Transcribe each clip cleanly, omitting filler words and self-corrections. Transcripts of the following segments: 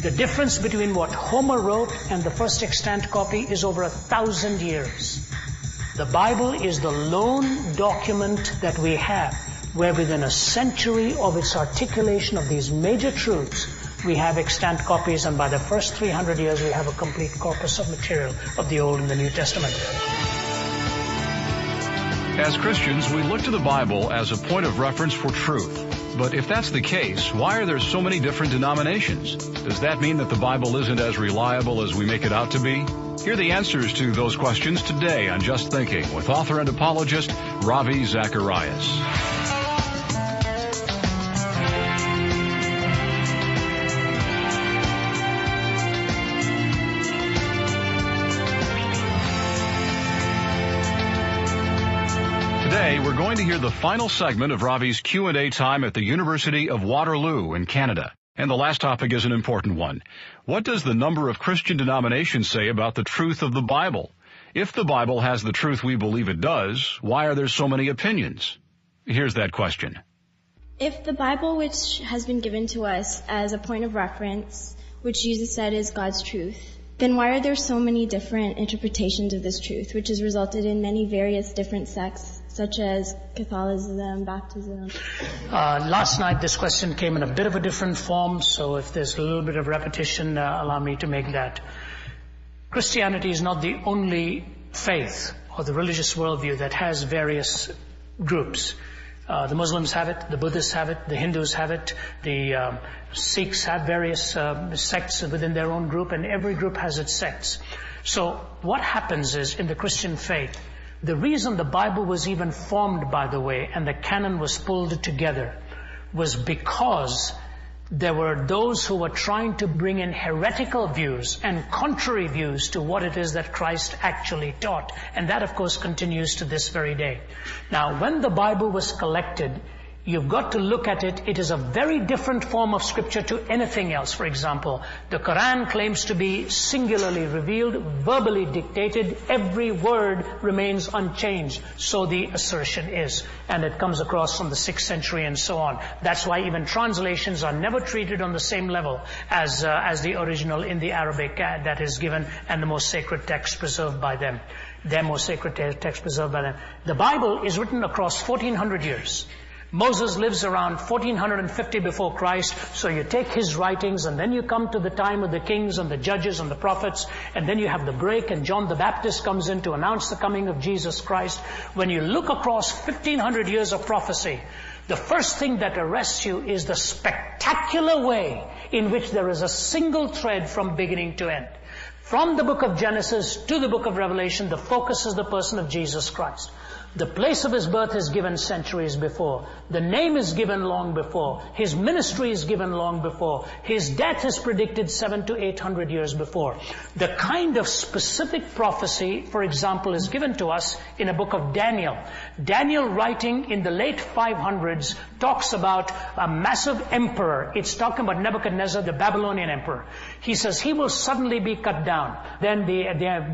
The difference between what Homer wrote and the first extant copy is over 1,000 years. The Bible is the lone document that we have where within a century of its articulation of these major truths, we have extant copies, and by the first 300 years we have a complete corpus of material of the Old and the New Testament. As Christians, we look to the Bible as a point of reference for truth. But if that's the case, why are there so many different denominations? Does that mean that the Bible isn't as reliable as we make it out to be? Hear the answers to those questions today on Just Thinking with author and apologist Ravi Zacharias. Today, we're going to hear the final segment of Ravi's Q&A time at the University of Waterloo in Canada. And the last topic is an important one. What does the number of Christian denominations say about the truth of the Bible? If the Bible has the truth we believe it does, why are there so many opinions? Here's that question. If the Bible, which has been given to us as a point of reference, which Jesus said is God's truth, then why are there so many different interpretations of this truth, which has resulted in many various different sects, such as Catholicism, baptism? Last night this question came in a bit of a different form, so if there's a little bit of repetition, allow me to make that. Christianity is not the only faith or the religious worldview that has various groups. The Muslims have it, the Buddhists have it, the Hindus have it, the Sikhs have various sects within their own group, and every group has its sects. So what happens is, in the Christian faith, the reason the Bible was even formed, by the way, and the canon was pulled together, was because there were those who were trying to bring in heretical views and contrary views to what it is that Christ actually taught. And that, of course, continues to this very day. Now, when the Bible was collected, you've got to look at it. It is a very different form of scripture to anything else. For example, the Quran claims to be singularly revealed, verbally dictated. Every word remains unchanged. So the assertion is. And it comes across from the 6th century and so on. That's why even translations are never treated on the same level as the original in the Arabic that is given, and the most sacred text preserved by them. Their most sacred text preserved by them. The Bible is written across 1400 years. Moses lives around 1450 before Christ, so you take his writings, and then you come to the time of the kings and the judges and the prophets, and then you have the break, and John the Baptist comes in to announce the coming of Jesus Christ. When you look across 1500 years of prophecy, the first thing that arrests you is the spectacular way in which there is a single thread from beginning to end. From the book of Genesis to the book of Revelation, the focus is the person of Jesus Christ. The place of his birth is given centuries before. The name is given long before. His ministry is given long before. His death is predicted 700 to 800 years before. The kind of specific prophecy, for example, is given to us in a book of Daniel. Daniel, writing in the late 500s, talks about a massive emperor. It's talking about Nebuchadnezzar, the Babylonian emperor. He says he will suddenly be cut down. Then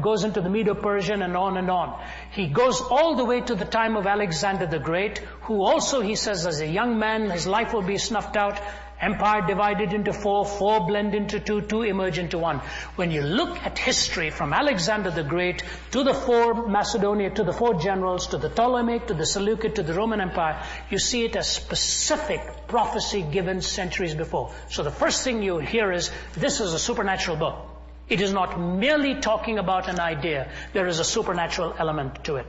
goes into the Medo-Persian and on and on. He goes all the way to the time of Alexander the Great, who also, he says, as a young man, his life will be snuffed out. Empire divided into four blend into two emerge into one. When you look at history from Alexander the Great to the four Macedonia, to the four generals, to the Ptolemaic, to the Seleucid, to the Roman Empire, you see it as specific prophecy given centuries before. So the first thing you hear is, this is a supernatural book. It is not merely talking about an idea. There is a supernatural element to it.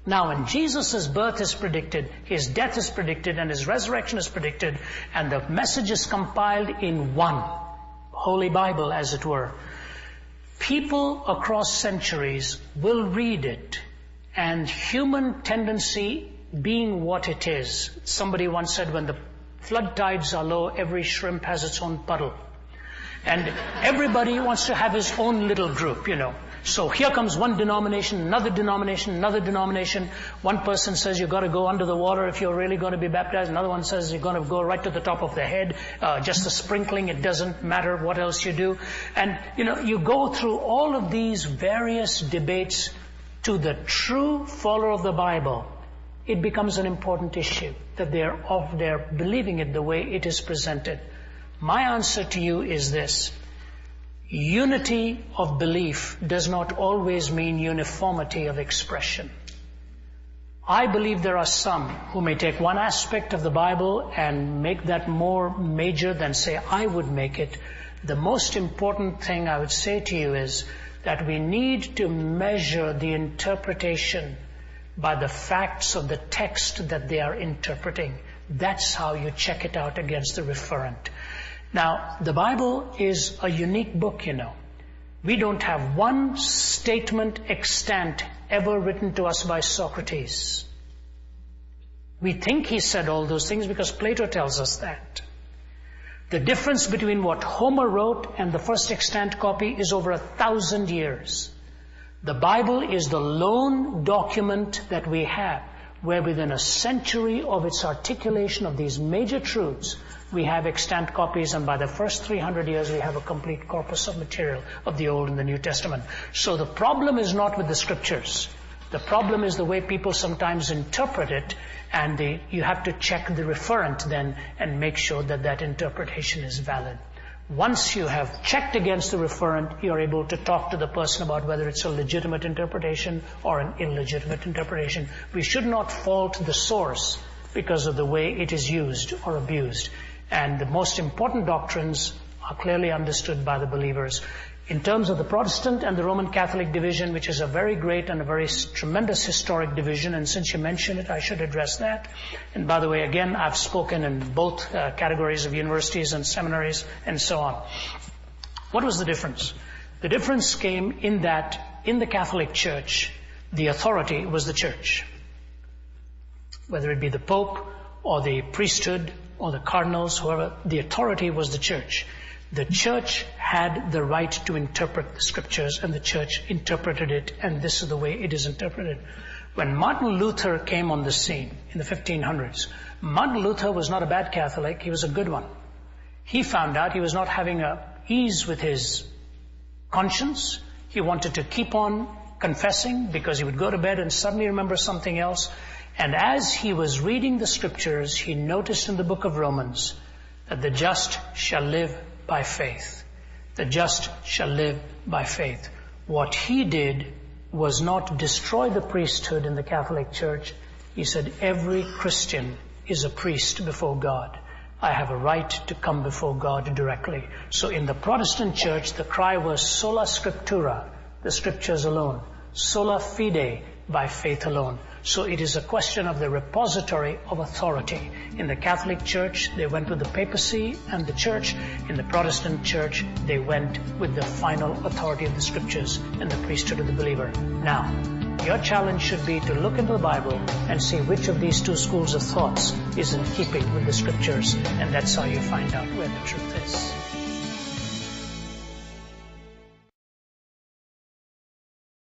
Now, when Jesus' birth is predicted, his death is predicted, and his resurrection is predicted, and the message is compiled in one Holy Bible, as it were, people across centuries will read it, and human tendency being what it is. Somebody once said, when the flood tides are low, every shrimp has its own puddle. And everybody wants to have his own little group, you know. So here comes one denomination, another denomination, another denomination. One person says you've got to go under the water if you're really going to be baptized. Another one says you're going to go right to the top of the head. Just a sprinkling, it doesn't matter what else you do. And, you know, you go through all of these various debates. To the true follower of the Bible, it becomes an important issue that they're believing it the way it is presented. My answer to you is this. Unity of belief does not always mean uniformity of expression. I believe there are some who may take one aspect of the Bible and make that more major than, say, I would make it. The most important thing I would say to you is that we need to measure the interpretation by the facts of the text that they are interpreting. That's how you check it out against the referent. Now, the Bible is a unique book, you know. We don't have one statement extant ever written to us by Socrates. We think he said all those things because Plato tells us that. The difference between what Homer wrote and the first extant copy is over 1,000 years. The Bible is the lone document that we have where within a century of its articulation of these major truths, we have extant copies, and by the first 300 years we have a complete corpus of material of the Old and the New Testament. So the problem is not with the Scriptures. The problem is the way people sometimes interpret it, and you have to check the referent then and make sure that that interpretation is valid. Once you have checked against the referent, you're able to talk to the person about whether it's a legitimate interpretation or an illegitimate interpretation. We should not fault the source because of the way it is used or abused. And the most important doctrines are clearly understood by the believers. In terms of the Protestant and the Roman Catholic division, which is a very great and a very tremendous historic division, and since you mentioned it, I should address that. And by the way, again, I've spoken in both categories of universities and seminaries and so on. What was the difference? The difference came in that in the Catholic Church, the authority was the Church. Whether it be the Pope or the priesthood or the cardinals, whoever, the authority was the Church. The Church had the right to interpret the Scriptures, and the Church interpreted it, and this is the way it is interpreted. When Martin Luther came on the scene in the 1500s, Martin Luther was not a bad Catholic, he was a good one. He found out he was not having ease with his conscience. He wanted to keep on confessing because he would go to bed and suddenly remember something else. And as he was reading the Scriptures, he noticed in the book of Romans that the just shall live by faith. The just shall live by faith. What he did was not destroy the priesthood in the Catholic Church. He said, every Christian is a priest before God. I have a right to come before God directly. So in the Protestant Church, the cry was sola scriptura, the Scriptures alone. Sola fide, by faith alone. So it is a question of the repository of authority. In the Catholic Church, they went with the papacy and the Church. In the Protestant Church, they went with the final authority of the Scriptures and the priesthood of the believer. Now, your challenge should be to look into the Bible and see which of these two schools of thoughts is in keeping with the Scriptures, and that's how you find out where the truth is.